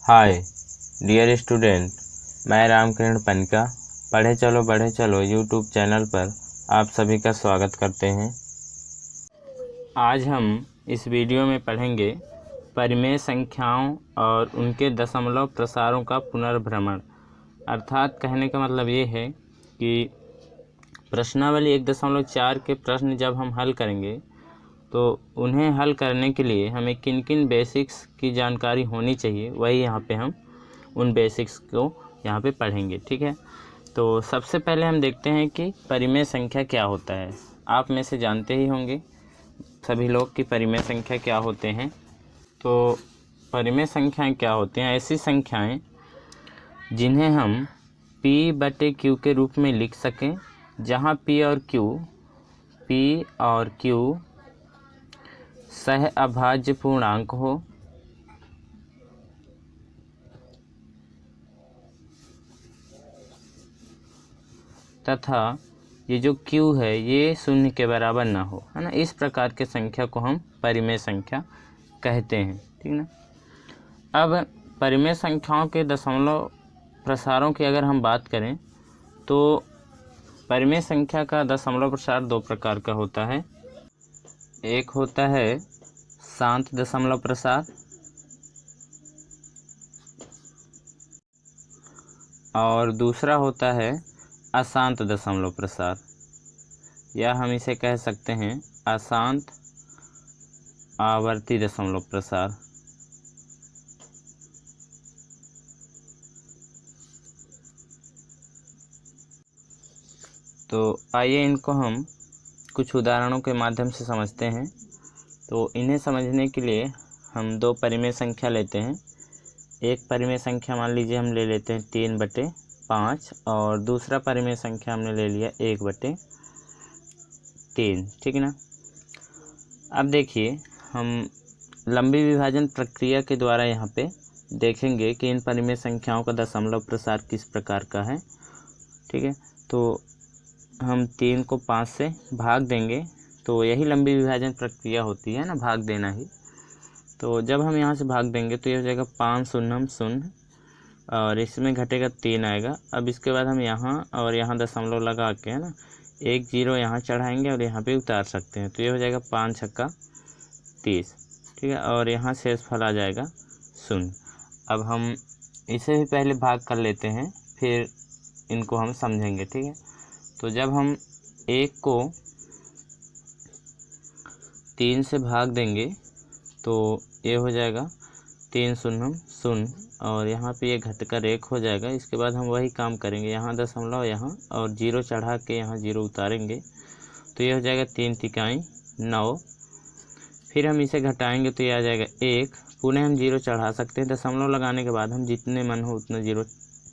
Hi dear student, मैं रामकिरण पनिका पढ़े चलो बढ़े चलो यूट्यूब चैनल पर आप सभी का स्वागत करते हैं। आज हम इस वीडियो में पढ़ेंगे परिमेय संख्याओं और उनके दशमलव प्रसारों का पुनर्भ्रमण। अर्थात कहने का मतलब ये है कि प्रश्नावली 1.4 के प्रश्न जब हम हल करेंगे तो उन्हें हल करने के लिए हमें किन किन बेसिक्स की जानकारी होनी चाहिए, वही यहाँ पे हम उन बेसिक्स को यहाँ पे पढ़ेंगे। ठीक है, तो सबसे पहले हम देखते हैं कि परिमेय संख्या क्या होता है। आप में से जानते ही होंगे सभी लोग कि परिमेय संख्या क्या होते हैं। तो परिमेय संख्याएं क्या होती हैं? ऐसी संख्याएं जिन्हें हम P/Q के रूप में लिख सकें, जहाँ P और Q सह अभाज्य पूर्णांक हो तथा ये जो Q है ये शून्य के बराबर ना हो, है ना। इस प्रकार के संख्या को हम परिमेय संख्या कहते हैं। ठीक ना। अब परिमेय संख्याओं के दशमलव प्रसारों की अगर हम बात करें तो परिमेय संख्या का दशमलव प्रसार दो प्रकार का होता है। एक होता है शांत दशमलव प्रसार और दूसरा होता है अशांत दशमलव प्रसार, या हम इसे कह सकते हैं अशांत आवर्ती दशमलव प्रसार। तो आइए इनको हम कुछ उदाहरणों के माध्यम से समझते हैं। तो इन्हें समझने के लिए हम दो परिमेय संख्या लेते हैं। एक परिमेय संख्या मान लीजिए हम ले लेते हैं 3/5 और दूसरा परिमेय संख्या हमने ले लिया 1/3। ठीक है ना। अब देखिए हम लंबी विभाजन प्रक्रिया के द्वारा यहाँ पे देखेंगे कि इन परिमेय संख्याओं का दशमलव प्रसार किस प्रकार का है। ठीक है, तो हम 3 को 5 से भाग देंगे, तो यही लंबी विभाजन प्रक्रिया होती है ना, भाग देना ही। तो जब हम यहाँ से भाग देंगे तो ये हो जाएगा 5 शून्यम शून्य और इसमें घटेगा 3 आएगा। अब इसके बाद हम यहाँ और यहाँ दशमलव लगा के, है ना, 1 0 यहाँ चढ़ाएंगे और यहाँ पे उतार सकते हैं। तो ये हो जाएगा 5 छक्का 30। ठीक है, और यहाँ शेषफल आ जाएगा 0। अब हम इसे भी पहले भाग कर लेते हैं, फिर इनको हम समझेंगे। ठीक है, तो जब हम 1 को 3 से भाग देंगे तो ये हो जाएगा 3 शून्यम शून्य और यहाँ पे ये घटकर 1 हो जाएगा। इसके बाद हम वही काम करेंगे, यहाँ दशमलव यहाँ और 0 चढ़ा के यहाँ 0 उतारेंगे, तो ये हो जाएगा 3 तिकाई 9। फिर हम इसे घटाएंगे तो ये आ जाएगा 1। पुनः हम 0 चढ़ा सकते हैं, दशमलव लगाने के बाद हम जितने मन हो उतना 0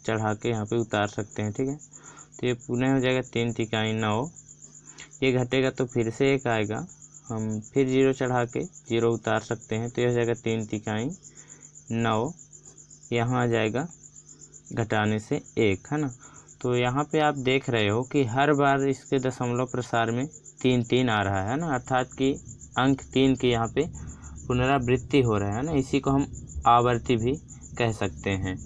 चढ़ा के यहाँ पे उतार सकते हैं। ठीक है, तो ये पुनः हो जाएगा 3 तिकाई 9। ये घटेगा तो फिर से 1 आएगा, हम फिर 0 चढ़ा के 0 उतार सकते हैं, तो ये हो जाएगा 3 तिकाई 9। यहाँ आ जाएगा घटाने से 1, है ना। तो यहाँ पे आप देख रहे हो कि हर बार इसके दशमलव प्रसार में 3 3 आ रहा है ना, अर्थात कि अंक 3 की यहाँ पे पुनरावृत्ति हो रहा है ना। इसी को हम आवर्ती भी कह सकते हैं।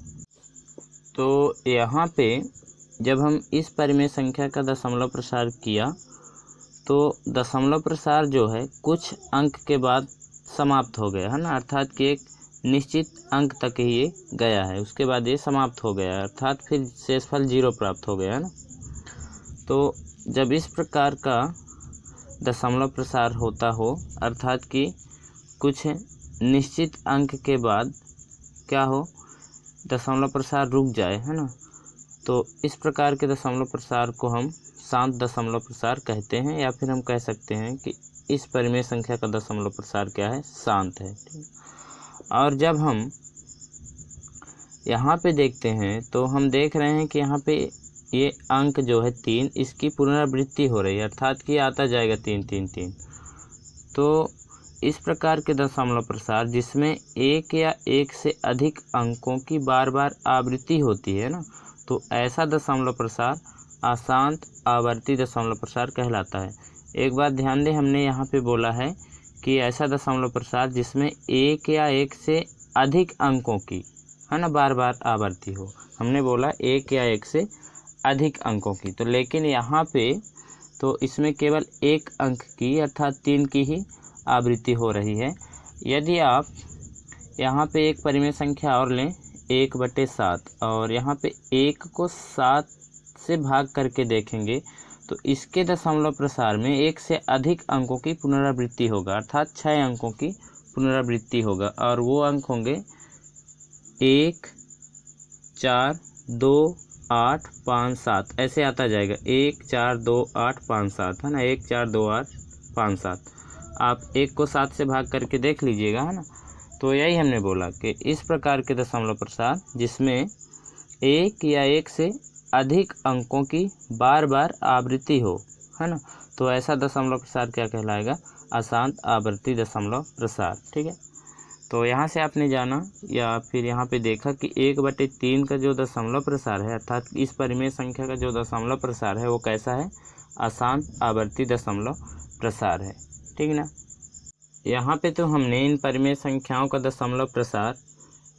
तो यहाँ पे जब हम इस परिमेय संख्या का दशमलव प्रसार किया तो दशमलव प्रसार जो है कुछ अंक के बाद समाप्त हो गया, है ना। अर्थात कि एक निश्चित अंक तक ही ये गया है, उसके बाद ये समाप्त हो गया, अर्थात फिर शेषफल 0 प्राप्त हो गया, है ना। तो जब इस प्रकार का दशमलव प्रसार होता हो, अर्थात कि कुछ निश्चित अंक के बाद क्या हो, दशमलव प्रसार रुक जाए, है ना, तो इस प्रकार के दशमलव प्रसार को हम शांत दशमलव प्रसार कहते हैं, या फिर हम कह सकते हैं कि इस परिमेय संख्या का दशमलव प्रसार क्या है, शांत है। और जब हम यहाँ पे देखते हैं तो हम देख रहे हैं कि यहाँ पे ये अंक जो है 3, इसकी पुनरावृत्ति हो रही है, अर्थात कि आता जाएगा 3 3 3। तो इस प्रकार के दशमलव प्रसार जिसमें एक या एक से अधिक अंकों की बार बार आवृत्ति होती है ना, तो ऐसा दशमलव प्रसार अशांत आवर्ती दशमलव प्रसार कहलाता है। एक बात ध्यान दें, हमने यहाँ पे बोला है कि ऐसा दशमलव प्रसार जिसमें एक या एक से अधिक अंकों की है ना, बार बार आवर्ती हो। हमने बोला एक या एक से अधिक अंकों की, तो लेकिन यहाँ पे तो इसमें केवल एक अंक की अर्थात 3 की ही आवृत्ति हो रही है। यदि आप यहाँ पे एक परिमेय संख्या और लें 1/7 और यहाँ पे 1 को 7 से भाग करके देखेंगे तो इसके दशमलव प्रसार में 1 से अधिक अंकों की पुनरावृत्ति होगा, अर्थात 6 अंकों की पुनरावृत्ति होगा और वो अंक होंगे 1, 4, 2, 8, 5, 7, ऐसे आता जाएगा 1, 4, 2, 8, 5, 7, है ना, 1, 4, 2, 8, 5, 7। आप 1 को 7 से भाग करके देख लीजिएगा, है ना। तो यही हमने बोला कि इस प्रकार के दशमलव प्रसार जिसमें एक या एक से अधिक अंकों की बार बार आवृत्ति हो, है ना, तो ऐसा दशमलव प्रसार क्या कहलाएगा, अशांत आवर्ती दशमलव प्रसार। ठीक है, तो यहाँ से आपने जाना या फिर यहाँ पे देखा कि 1/3 का जो दशमलव प्रसार है अर्थात इस परिमेय संख्या का जो दशमलव प्रसार है वो कैसा है, अशांत आवर्ती दशमलव प्रसार है। ठीक ना। यहाँ पे तो हमने इन परिमेय संख्याओं का दशमलव प्रसार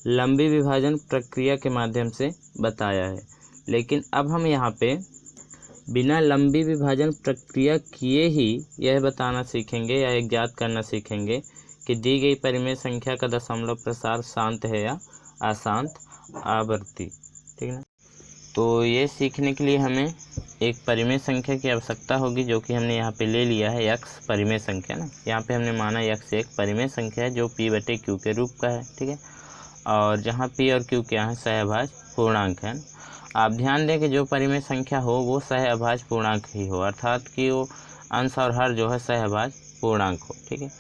लंबी विभाजन प्रक्रिया के माध्यम से बताया है, लेकिन अब हम यहाँ पे बिना लंबी विभाजन प्रक्रिया किए ही यह बताना सीखेंगे या एक ज्ञात करना सीखेंगे कि दी गई परिमेय संख्या का दशमलव प्रसार शांत है या अशांत आवर्ती। ठीक है, तो ये सीखने के लिए हमें एक परिमेय संख्या की आवश्यकता होगी जो कि हमने यहाँ पे ले लिया है x परिमेय संख्या ना। यहाँ पे हमने माना x एक परिमेय संख्या है जो p/q के रूप का है। ठीक है, और जहाँ p और q क्या है, सहअभाज्य पूर्णांक है। आप ध्यान दें कि जो परिमेय संख्या हो वो सहअभाज्य पूर्णांक ही हो, अर्थात कि वो अंश और हर जो है सहअभाज्य पूर्णांक हो। ठीक है,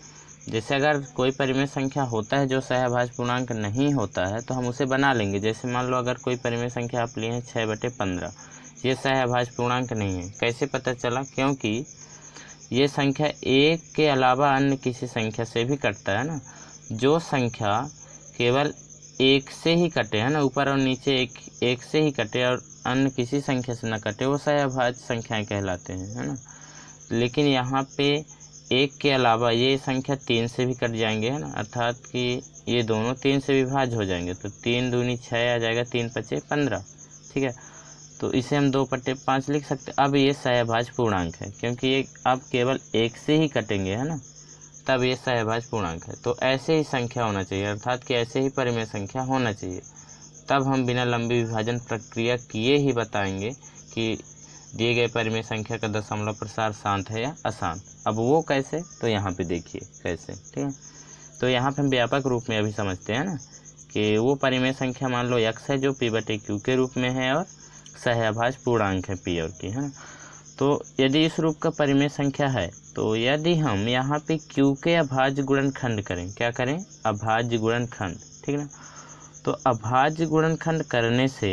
जैसे अगर कोई परिमेय संख्या होता है जो सहअभाज्य पूर्णांक नहीं होता है तो हम उसे बना लेंगे। जैसे मान लो अगर कोई परिमेय संख्या आप लिए हैं 6/15, ये सहअभाज्य पूर्णांक नहीं है। कैसे पता चला, क्योंकि ये संख्या एक के अलावा अन्य किसी संख्या से भी कटता है ना। जो संख्या केवल एक से ही कटे, है ना, ऊपर और नीचे एक से ही कटे और अन्य किसी संख्या से न कटे, वो सहअभाज्य संख्याएं कहलाते हैं, है ना। लेकिन यहाँ पे एक के अलावा ये संख्या 3 से भी कट जाएंगे, है ना, अर्थात कि ये दोनों 3 से विभाज्य हो जाएंगे, तो 3 दूनी 6 आ जाएगा, 3 पचे 15। ठीक है, तो इसे हम 2/5 लिख सकते हैं। अब ये सहअभाज्य पूर्णांक है क्योंकि ये अब केवल एक से ही कटेंगे, है ना, तब ये सहअभाज्य पूर्णांक है। तो ऐसे ही संख्या होना चाहिए, अर्थात कि ऐसे ही परिमेय संख्या होना चाहिए, तब हम बिना लंबी विभाजन प्रक्रिया किए ही बताएंगे कि दिए गए परिमेय संख्या का दशमलव प्रसार शांत है या अशांत। अब वो कैसे, तो यहाँ पे देखिए कैसे। ठीक है, तो यहाँ पे हम व्यापक रूप में अभी समझते हैं ना कि वो परिमेय संख्या मान लो x है जो p/q के रूप में है और सहअभाज्य पूर्णांक है p और q, है ना। तो यदि इस रूप का परिमेय संख्या है तो यदि हम यहाँ पे q के अभाज्य गुणनखंड करें, क्या करें, अभाज्य गुणनखंड। ठीक है ना, तो अभाज्य गुणनखंड करने से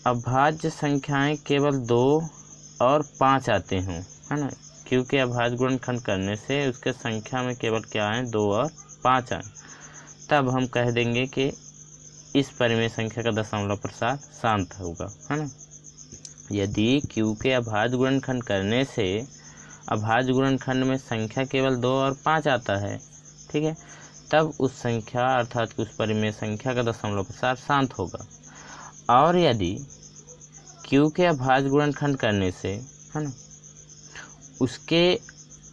अभाज्य संख्याएं केवल 2 और 5 आते हों, है ना। q के अभाज्य गुणनखंड करने से उसके संख्या में केवल क्या आए, 2 और 5 आए, तब हम कह देंगे कि इस परिमेय संख्या का दशमलव प्रसार शांत होगा, है ना। यदि q के अभाज्य गुणनखंड करने से अभाज्य गुणनखंड में संख्या केवल 2 और 5 आता है, ठीक है, तब उस संख्या अर्थात उस परिमेय संख्या का दशमलव प्रसार शांत होगा। और यदि q के अभाज्य गुणनखंड करने से, है ना, उसके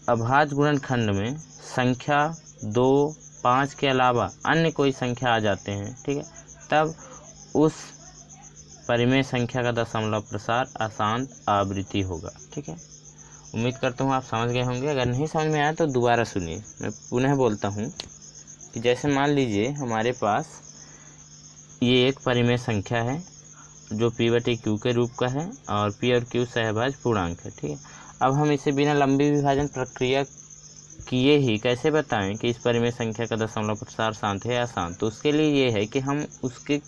अभाज्य गुणनखंड में संख्या 2, 5 के अलावा अन्य कोई संख्या आ जाते हैं, ठीक है, तब उस परिमेय संख्या का दशमलव प्रसार अशांत आवृत्ति होगा। ठीक है, उम्मीद करता हूँ आप समझ गए होंगे। अगर नहीं समझ में आया तो दोबारा सुनिए, मैं पुनः बोलता हूँ कि जैसे मान लीजिए हमारे पास ये एक परिमेय संख्या है जो p/q के रूप का है और p और q सहअभाज्य पूर्णांक है। ठीक है, अब हम इसे बिना लंबी विभाजन प्रक्रिया किए ही कैसे बताएं कि इस परिमेय संख्या का दशमलव प्रसार शांत है या अशांत। तो उसके लिए ये है कि हम उसके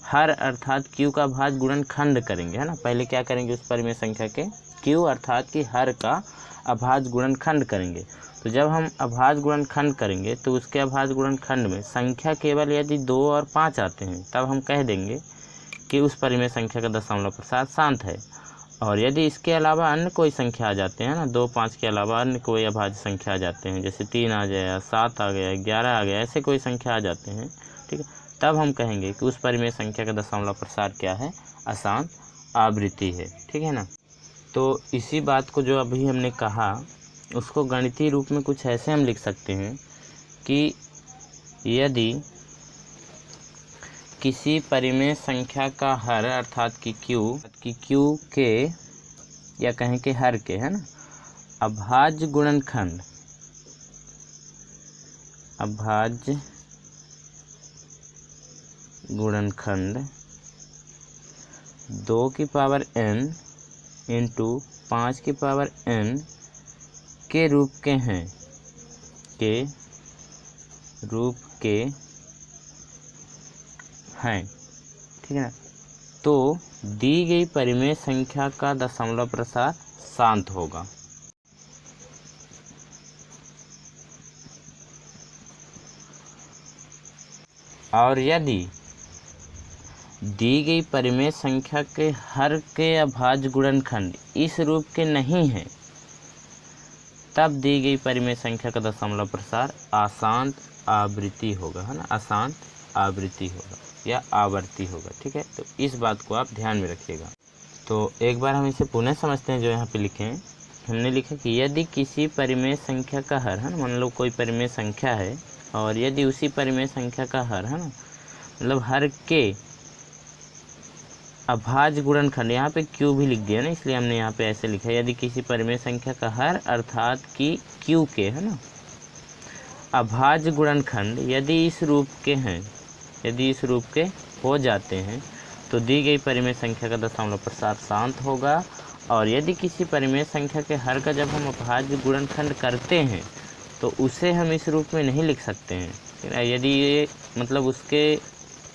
हर अर्थात q का अभाज्य गुणनखंड करेंगे, है ना। पहले क्या करेंगे, उस परिमेय संख्या के q अर्थात कि हर का अभाज्य गुणनखंड करेंगे। तो जब हम अभाज्य गुणनखंड करेंगे तो उसके अभाज्य गुणनखंड में संख्या केवल यदि 2 और 5 आते हैं तब हम कह देंगे कि उस परिमेय संख्या का दशमलव प्रसार शांत है। और यदि इसके अलावा अन्य कोई संख्या आ जाते हैं ना, 2, 5 के अलावा अन्य कोई अभाज्य संख्या आ जाते हैं, जैसे 3 आ गया, 7 आ गया, 11 आ गया, ऐसे कोई संख्या आ जाते हैं, ठीक है। तब हम कहेंगे कि उस परिमेय संख्या का दशमलव प्रसार क्या है, अशांत आवृत्ति है, ठीक है ना। तो इसी बात को जो अभी हमने कहा उसको गणितीय रूप में कुछ ऐसे हम लिख सकते हैं कि यदि किसी परिमेय संख्या का हर अर्थात कि क्यू के या कहें कि हर के, है ना, अभाज्य गुणनखंड 2 की पावर n इंटू 5 की पावर n के रूप के हैं, ठीक है ना। तो दी गई परिमेय संख्या का दशमलव प्रसार शांत होगा। और यदि दी गई परिमेय संख्या के हर के अभाज्य गुणनखंड इस रूप के नहीं हैं, तब दी गई परिमेय संख्या का दशमलव प्रसार अशांत आवृत्ति होगा, है ना, अशांत आवृत्ति होगा या आवर्ती होगा, ठीक है। तो इस बात को आप ध्यान में रखिएगा। तो एक बार हम इसे पुनः समझते हैं। जो यहाँ पे लिखे हैं, हमने लिखा कि यदि किसी परिमेय संख्या का हर, है ना, मान लो कोई परिमेय संख्या है और यदि उसी परिमेय संख्या का हर, है ना, मतलब हर के अभाज्य गुणनखंड, यहाँ पे क्यू भी लिख दिया ना, इसलिए हमने यहाँ पे ऐसे लिखा है, यदि किसी परिमेय संख्या का हर अर्थात कि क्यू के, है ना, अभाज्य गुणनखंड यदि इस रूप के हैं, यदि इस रूप के हो जाते हैं, तो दी गई परिमेय संख्या का दशमलव प्रसार शांत होगा। और यदि किसी परिमेय संख्या के हर का जब हम अभाज्य गुणनखंड करते हैं तो उसे हम इस रूप में नहीं लिख सकते हैं। यदि ये मतलब उसके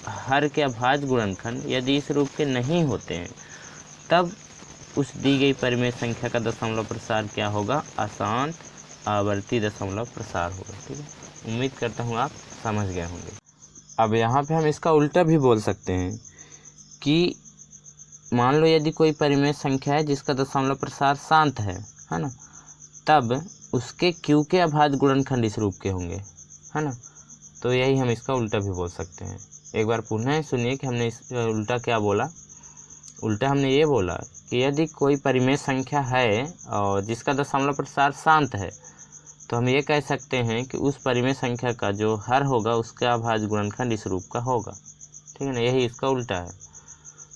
हर के अभाज्य गुणनखंड यदि इस रूप के नहीं होते हैं, तब उस दी गई परिमेय संख्या का दशमलव प्रसार क्या होगा, अशांत आवर्ती दशमलव प्रसार होगा, ठीक है। उम्मीद करता हूँ आप समझ गए होंगे। अब यहाँ पे हम इसका उल्टा भी बोल सकते हैं कि मान लो यदि कोई परिमेय संख्या है जिसका दशमलव प्रसार शांत है ना, तब उसके क्यू के अभाज्य गुणनखंड इस रूप के होंगे, है ना। तो यही हम इसका उल्टा भी बोल सकते हैं। एक बार पुनः सुनिए कि हमने इस उल्टा क्या बोला। उल्टा हमने ये बोला कि यदि कोई परिमेय संख्या है और जिसका दशमलव प्रसार शांत है, तो हम ये कह सकते हैं कि उस परिमेय संख्या का जो हर होगा उसका अभाज्य गुणनखंड इस रूप का होगा, ठीक है ना। यही इसका उल्टा है।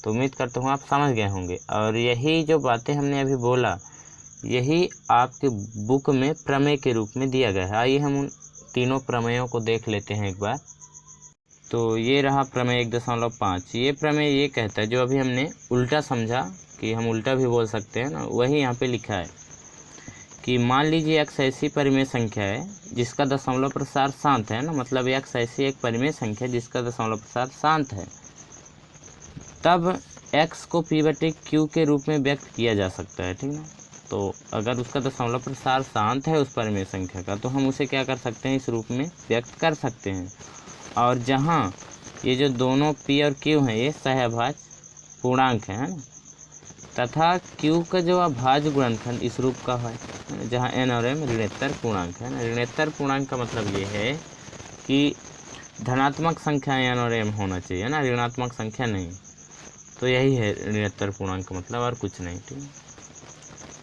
तो उम्मीद करता हूँ आप समझ गए होंगे। और यही जो बातें हमने अभी बोला, यही आपके बुक में प्रमेय के रूप में दिया गया है। आइए हम उन तीनों प्रमेयों को देख लेते हैं एक बार। तो ये रहा प्रमेय 1.5। ये प्रमेय ये कहता है, जो अभी हमने उल्टा समझा कि हम उल्टा भी बोल सकते हैं ना, वही यहाँ पे लिखा है कि मान लीजिए x ऐसी परिमेय संख्या है जिसका दशमलव प्रसार शांत है ना, मतलब x ऐसी एक परिमेय संख्या जिसका दशमलव प्रसार शांत है, तब x को p/q के रूप में व्यक्त किया जा सकता है, ठीक है। तो अगर उसका दशमलव प्रसार शांत है उस परिमेय संख्या का, तो हम उसे क्या कर सकते हैं, इस रूप में व्यक्त कर सकते हैं। और जहाँ ये जो दोनों p और q हैं ये सहअभाज्य पूर्णांक है ना, तथा q का जो अभाज्य गुणनखंड इस रूप का है, जहाँ n और m ऋणोत्तर पूर्णांक है ना। ऋणोत्तर पूर्णांक का मतलब ये है कि धनात्मक संख्या n और m होना चाहिए ना, ऋणात्मक संख्या नहीं। तो यही है ऋणोत्तर पूर्णांक का मतलब, और कुछ नहीं, ठीक है।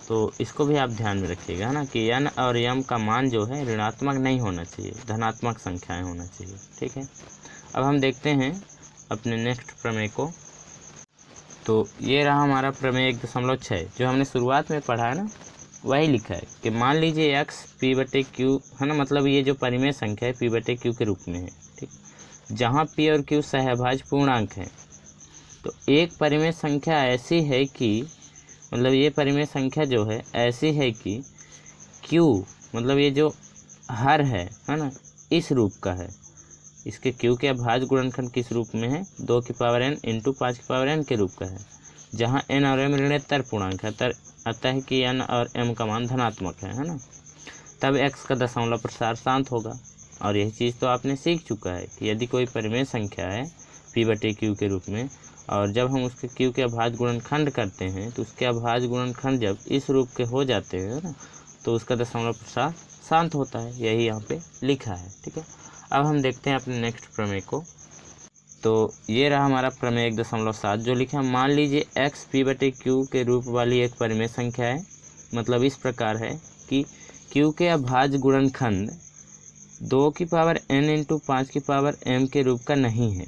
तो इसको भी आप ध्यान में रखिएगा ना कि n और m का मान जो है ऋणात्मक नहीं होना चाहिए, धनात्मक संख्याएं होना चाहिए, ठीक है। अब हम देखते हैं अपने नेक्स्ट प्रमेय को। तो ये रहा हमारा प्रमेय 1.6, जो हमने शुरुआत में पढ़ा है ना, वही लिखा है कि मान लीजिए x p/q है ना, मतलब ये जो परिमेय संख्या है p/q के रूप में है, ठीक। जहाँ p और q सहअभाज्य पूर्णांक है, तो एक परिमेय संख्या ऐसी है कि मतलब ये परिमेय संख्या जो है ऐसी है कि q मतलब ये जो हर है ना, इस रूप का है। इसके q के अभाज्य गुणनखंड किस रूप में है, 2 की पावर n इंटू 5 की पावर n के रूप का है, जहाँ n और m ऋणोत्तर पूर्णांक है, अतः कि n और m का मान धनात्मक है ना। तब x का दशमलव प्रसार शांत होगा। और यही चीज़ तो आपने सीख चुका है कि यदि कोई परिमेय संख्या है p/q के रूप में, और जब हम उसके q के अभाज्य गुणनखंड करते हैं, तो उसके अभाज्य गुणनखंड जब इस रूप के हो जाते हैं ना, तो उसका दशमलव प्रसार शांत होता है। यही यहाँ पे लिखा है, ठीक है। अब हम देखते हैं अपने नेक्स्ट प्रमेय को। तो ये रहा हमारा प्रमेय 1.7 जो लिखा। मान लीजिए एक्स पी बटे क्यू के रूप वाली एक परिमेय संख्या है। मतलब इस प्रकार है कि क्यू के अभाज्य गुणनखंड 2 की पावर n इंटू 5 की पावर m के रूप का नहीं है।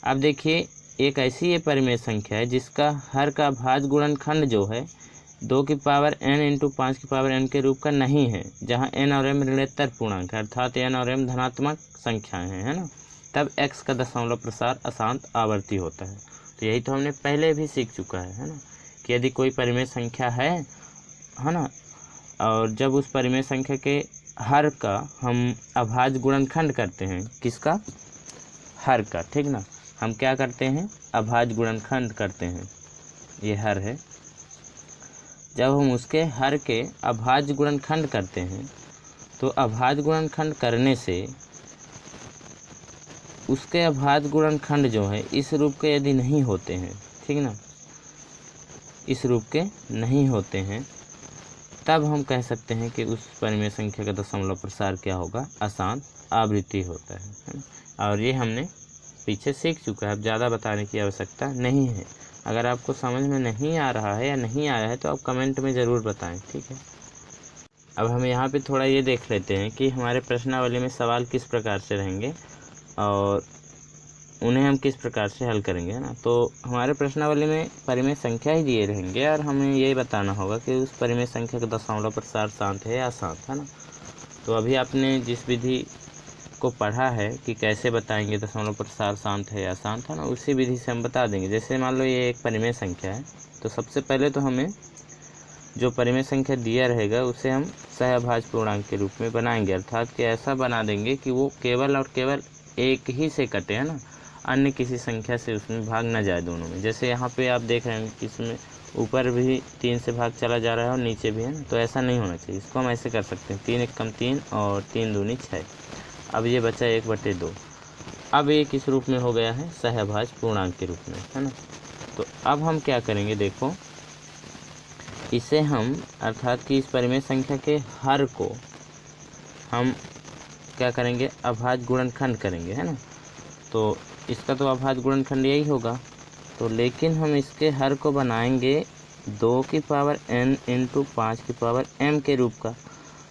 अब देखिए एक ऐसी ये परिमेय संख्या है जिसका हर का अभाज्य गुणनखंड जो है 2 की पावर n इंटू 5 की पावर m के रूप का नहीं है, जहाँ n और m ऋणोत्तर पूर्णांक है, अर्थात n और m धनात्मक संख्याएं हैं, है ना। तब x का दशमलव प्रसार अशांत आवर्ती होता है। तो यही तो हमने पहले भी सीख चुका है ना, कि यदि कोई परिमेय संख्या है ना, और जब उस परिमेय संख्या के हर का हम अभाज्य गुणनखंड करते हैं, किसका, हर का, ठीक ना, हम क्या करते हैं, अभाज्य गुणनखंड करते हैं, ये हर है। जब हम उसके हर के अभाज्य गुणनखंड करते हैं तो अभाज्य गुणनखंड करने से उसके अभाज्य गुणनखंड जो है इस रूप के यदि नहीं होते हैं, ठीक ना, इस रूप के नहीं होते हैं, तब हम कह सकते हैं कि उस परिमेय संख्या का दशमलव प्रसार क्या होगा, अशांत आवृत्ति होता है ना। और ये हमने पीछे सीख चुका है, अब ज़्यादा बताने की आवश्यकता नहीं है। अगर आपको समझ में नहीं आ रहा है या नहीं आया है तो आप कमेंट में ज़रूर बताएं, ठीक है। अब हम यहाँ पे थोड़ा ये देख लेते हैं कि हमारे प्रश्नावली में सवाल किस प्रकार से रहेंगे और उन्हें हम किस प्रकार से हल करेंगे, है ना। तो हमारे प्रश्नावली में परिमेय संख्या ही दिए रहेंगे और हमें यही बताना होगा कि उस परिमेय संख्या का दशमलव प्रसार शांत है या अशांत, है ना। तो अभी आपने जिस विधि को पढ़ा है कि कैसे बताएंगे दशमलव प्रसार शांत है या अशांत, है ना, उसी विधि से हम बता देंगे। जैसे मान लो ये एक परिमेय संख्या है, तो सबसे पहले तो हमें जो परिमेय संख्या दिया रहेगा उसे हम सहअभाज्य पूर्णांक के रूप में बनाएंगे, अर्थात कि ऐसा बना देंगे कि वो केवल और केवल एक ही से कटे, है ना, अन्य किसी संख्या से उसमें भाग न जाए दोनों में। जैसे यहाँ पे आप देख रहे हैं कि इसमें ऊपर भी 3 से भाग चला जा रहा है और नीचे भी, है ना, तो ऐसा नहीं होना चाहिए। इसको हम ऐसे कर सकते हैं 3 एकम 3 और 3 दूनी 6। अब ये बचा 1/2। अब ये किस रूप में हो गया है, सहअभाज्य पूर्णांक के रूप में, है ना। तो अब हम क्या करेंगे, देखो इसे हम अर्थात कि इस परिमेय संख्या के हर को हम क्या करेंगे, अभाज्य गुणनखंड करेंगे, है ना। तो इसका तो अभाज्य गुणनखंड यही होगा। तो लेकिन हम इसके हर को बनाएंगे 2 की पावर n इंटू 5 की पावर m के रूप का।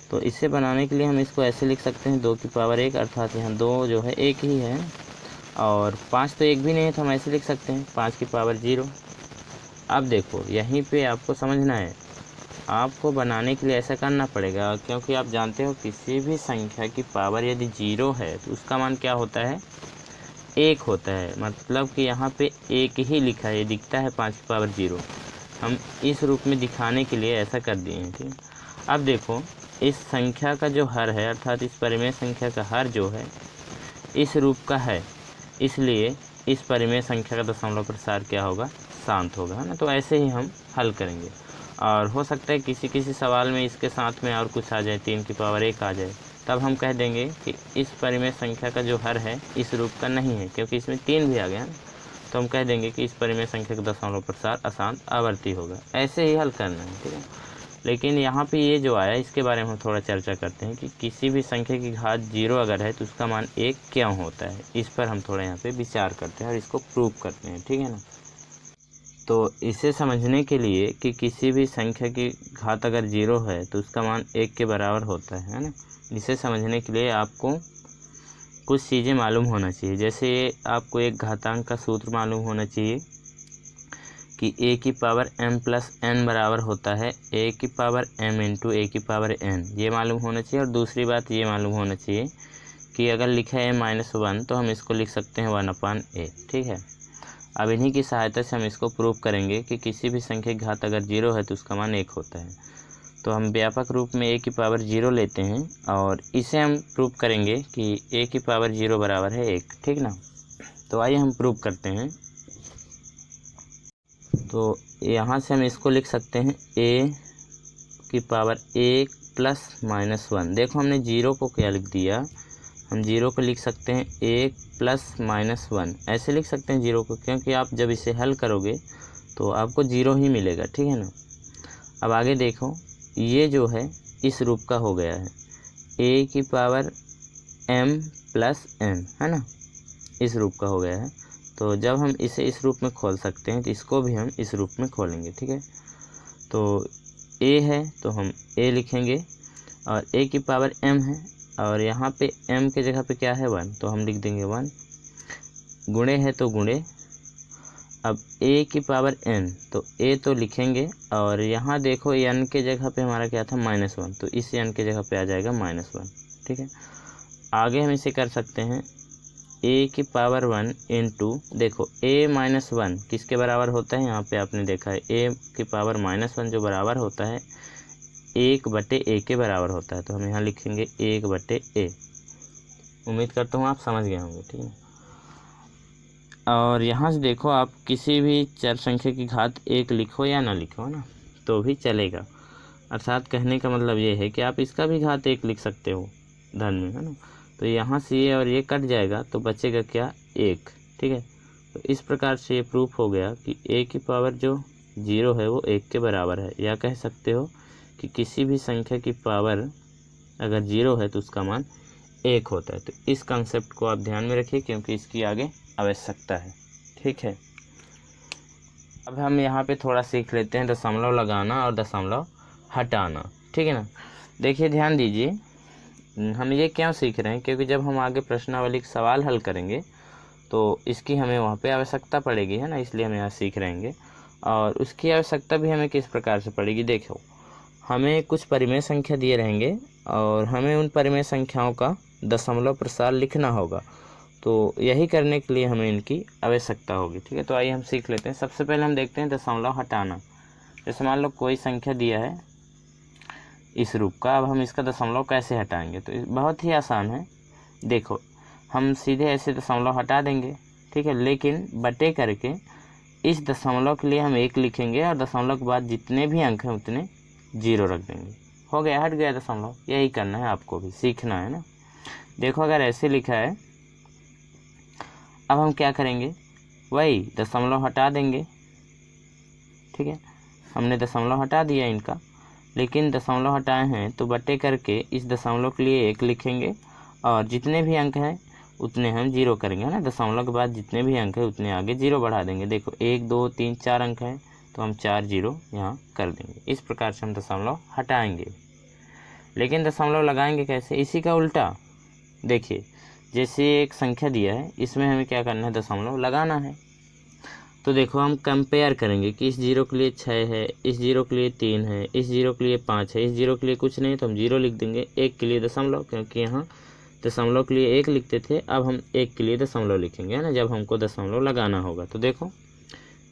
तो इसे बनाने के लिए हम इसको ऐसे लिख सकते हैं 2 की पावर 1, अर्थात यहाँ 2 जो है 1 ही है, और 5 तो 1 भी नहीं है, तो हम ऐसे लिख सकते हैं 5 की पावर 0। अब देखो यहीं पे आपको समझना है, आपको बनाने के लिए ऐसा करना पड़ेगा, क्योंकि आप जानते हो किसी भी संख्या की पावर यदि 0 है तो उसका मान क्या होता है, 1 होता है। मतलब कि यहाँ पे 1 ही लिखा है, दिखता है 5 की पावर 0। हम इस रूप में दिखाने के लिए ऐसा कर दिए हैं, ठीक। अब देखो इस संख्या का जो हर है, अर्थात इस परिमेय संख्या का हर जो है इस रूप का है, इसलिए इस परिमेय संख्या का दशमलव प्रसार क्या होगा, शांत होगा, है ना। तो ऐसे ही हम हल करेंगे। और हो सकता है किसी किसी सवाल में इसके साथ में और कुछ आ जाए, 3 की पावर 1 आ जाए, तब हम कह देंगे कि इस परिमेय संख्या का जो हर है इस रूप का नहीं है, क्योंकि इसमें 3 भी आ गया ना, तो हम कह देंगे कि इस परिमेय संख्या का दशमलव प्रसार अशांत आवर्ती होगा। ऐसे ही हल करना है, ठीक है। लेकिन यहाँ पे ये जो आया इसके बारे में हम थोड़ा चर्चा करते हैं कि किसी भी संख्या की घात 0 अगर है तो उसका मान 1 क्यों होता है। इस पर हम थोड़ा यहाँ पे विचार करते हैं और इसको प्रूव करते हैं, ठीक है ना। तो इसे समझने के लिए कि किसी भी संख्या की घात अगर 0 है तो उसका मान 1 के बराबर होता है ना, इसे समझने के लिए आपको कुछ चीज़ें मालूम होना चाहिए। जैसे आपको एक घातांक का सूत्र मालूम होना चाहिए कि a की पावर m प्लस n बराबर होता है a की पावर m इंटू a की पावर n, ये मालूम होना चाहिए। और दूसरी बात ये मालूम होना चाहिए कि अगर लिखा है -1 तो हम इसको लिख सकते हैं 1/a, ठीक है। अब इन्हीं की सहायता से हम इसको प्रूव करेंगे कि किसी भी संख्या की घात अगर 0 है तो उसका मान 1 होता है। तो हम व्यापक रूप में a की पावर 0 लेते हैं और इसे हम प्रूव करेंगे कि a की पावर 0 बराबर है 1, ठीक ना। तो आइए हम प्रूव करते हैं। तो यहाँ से हम इसको लिख सकते हैं a की पावर 1 प्लस -1। देखो हमने 0 को क्या लिख दिया, हम 0 को लिख सकते हैं 1 प्लस -1, ऐसे लिख सकते हैं 0 को, क्योंकि आप जब इसे हल करोगे तो आपको 0 ही मिलेगा, ठीक है ना। अब आगे देखो ये जो है इस रूप का हो गया है a की पावर m प्लस n, है ना, इस रूप का हो गया है। तो जब हम इसे इस रूप में खोल सकते हैं तो इसको भी हम इस रूप में खोलेंगे, ठीक है। तो a है तो हम a लिखेंगे और a की पावर m है और यहाँ पे m के जगह पे क्या है 1, तो हम लिख देंगे 1। गुणे है तो गुणे, अब a की पावर n, तो a तो लिखेंगे और यहाँ देखो n के जगह पे हमारा क्या था -1, तो इस n के जगह पे आ जाएगा -1, ठीक है। आगे हम इसे कर सकते हैं a की पावर 1 इंटू, देखो a -1 किसके बराबर होता है, यहाँ पे आपने देखा है a की पावर -1 जो बराबर होता है 1/a के बराबर होता है। तो हम यहाँ लिखेंगे 1/a। उम्मीद करता हूँ आप समझ गए होंगे, ठीक है। और यहाँ से देखो आप किसी भी चर संख्या की घात 1 लिखो या ना लिखो ना तो भी चलेगा, अर्थात कहने का मतलब ये है कि आप इसका भी घात 1 लिख सकते हो धन में, है ना। तो यहाँ से ये और ये कट जाएगा तो बचेगा क्या 1, ठीक है। तो इस प्रकार से ये प्रूफ हो गया कि a की पावर जो 0 है वो 1 के बराबर है, या कह सकते हो कि किसी भी संख्या की पावर अगर 0 है तो उसका मान 1 होता है। तो इस कंसेप्ट को आप ध्यान में रखिए क्योंकि इसकी आगे आवश्यकता है, ठीक है। अब हम यहाँ पे थोड़ा सीख लेते हैं दशमलव लगाना और दशमलव हटाना, ठीक है ना। देखिए ध्यान दीजिए, हम ये क्यों सीख रहे हैं, क्योंकि जब हम आगे प्रश्नावली का सवाल हल करेंगे तो इसकी हमें वहाँ पे आवश्यकता पड़ेगी, है ना, इसलिए हम यहाँ सीख रहेंगे। और उसकी आवश्यकता भी हमें किस प्रकार से पड़ेगी, देखो हमें कुछ परिमेय संख्या दिए रहेंगे और हमें उन परिमेय संख्याओं का दशमलव प्रसार लिखना होगा। तो यही करने के लिए हमें इनकी आवश्यकता होगी, ठीक है। तो आइए हम सीख लेते हैं। सबसे पहले हम देखते हैं दशमलव हटाना। जैसे मान लो कोई संख्या दिया है इस रूप का, अब हम इसका दशमलव कैसे हटाएंगे, तो बहुत ही आसान है। देखो हम सीधे ऐसे दशमलव हटा देंगे, ठीक है, लेकिन बटे करके इस दशमलव के लिए हम 1 लिखेंगे और दशमलव के बाद जितने भी अंक हैं उतने 0 रख देंगे। हो गया, हट गया दशमलव। यही करना है, आपको भी सीखना है ना। देखो अगर ऐसे लिखा है, अब हम क्या करेंगे, वही दशमलव हटा देंगे, ठीक है। हमने दशमलव हटा दिया इनका, लेकिन दशमलव हटाए हैं तो बटे करके इस दशमलव के लिए 1 लिखेंगे और जितने भी अंक हैं उतने हम 0 करेंगे, है ना। दशमलव के बाद जितने भी अंक हैं उतने आगे 0 बढ़ा देंगे। देखो 1 2 3 4 अंक हैं तो हम 4 0 यहाँ कर देंगे। इस प्रकार से हम दशमलव हटाएंगे। लेकिन दशमलव लगाएंगे कैसे, इसी का उल्टा। देखिए जैसे एक संख्या दिया है, इसमें हमें क्या करना है, दशमलव लगाना है। तो देखो हम कंपेयर करेंगे कि इस 0 के लिए 6 है, इस 0 के लिए 3 है, इस 0 के लिए 5 है, इस 0 के लिए कुछ नहीं तो हम 0 लिख देंगे। 1 के लिए दशमलव, क्योंकि यहाँ दशमलव के लिए 1 लिखते थे, अब हम 1 के लिए दशमलव लिखेंगे, है ना, जब हमको दशमलव लगाना होगा। तो देखो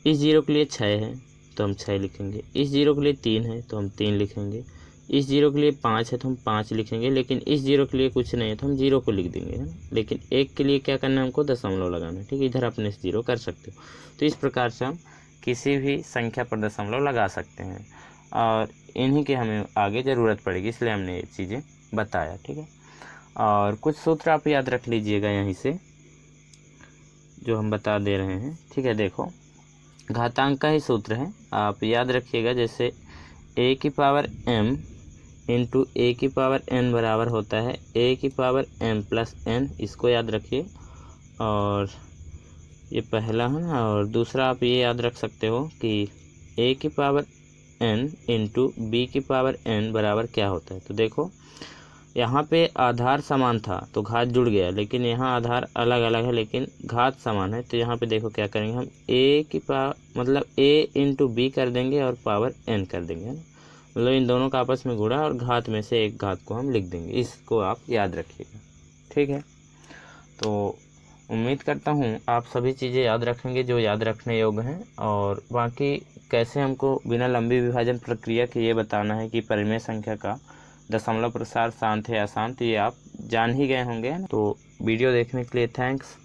इस 0 के लिए 6 है तो हम 6 लिखेंगे, इस 0 के लिए 3 है तो हम 3 लिखेंगे, इस 0 के लिए 5 है तो हम 5 लिखेंगे, लेकिन इस 0 के लिए कुछ नहीं है तो हम 0 को लिख देंगे, है ना। लेकिन 1 के लिए क्या करना है, हमको दशमलव लगाना है, ठीक है। इधर अपने 0 कर सकते हो। तो इस प्रकार से हम किसी भी संख्या पर दशमलव लगा सकते हैं और इन्हीं की हमें आगे ज़रूरत पड़ेगी, इसलिए हमने ये चीज़ें बताया, ठीक है। और कुछ सूत्र आप याद रख लीजिएगा यहीं से जो हम बता दे रहे हैं, ठीक है। देखो घातांक का ही सूत्र है, आप याद रखिएगा। जैसे a की पावर m इंटू a की पावर n बराबर होता है a की पावर m प्लस n, इसको याद रखिए। और ये पहला है ना, और दूसरा आप ये याद रख सकते हो कि a की पावर n इंटू b की पावर n बराबर क्या होता है। तो देखो यहाँ पे आधार समान था तो घात जुड़ गया, लेकिन यहाँ आधार अलग अलग है लेकिन घात समान है। तो यहाँ पे देखो क्या करेंगे, हम a की पावर मतलब a इंटू बी कर देंगे और पावर n कर देंगे, है ना। मतलब इन दोनों का आपस में गुणा और घात में से एक घात को हम लिख देंगे। इसको आप याद रखिएगा, ठीक है। तो उम्मीद करता हूँ आप सभी चीज़ें याद रखेंगे जो याद रखने योग्य हैं। और बाकी कैसे हमको बिना लंबी विभाजन प्रक्रिया के ये बताना है कि परिमेय संख्या का दशमलव प्रसार शांत है अशांत, ये आप जान ही गए होंगे। तो वीडियो देखने के लिए थैंक्स।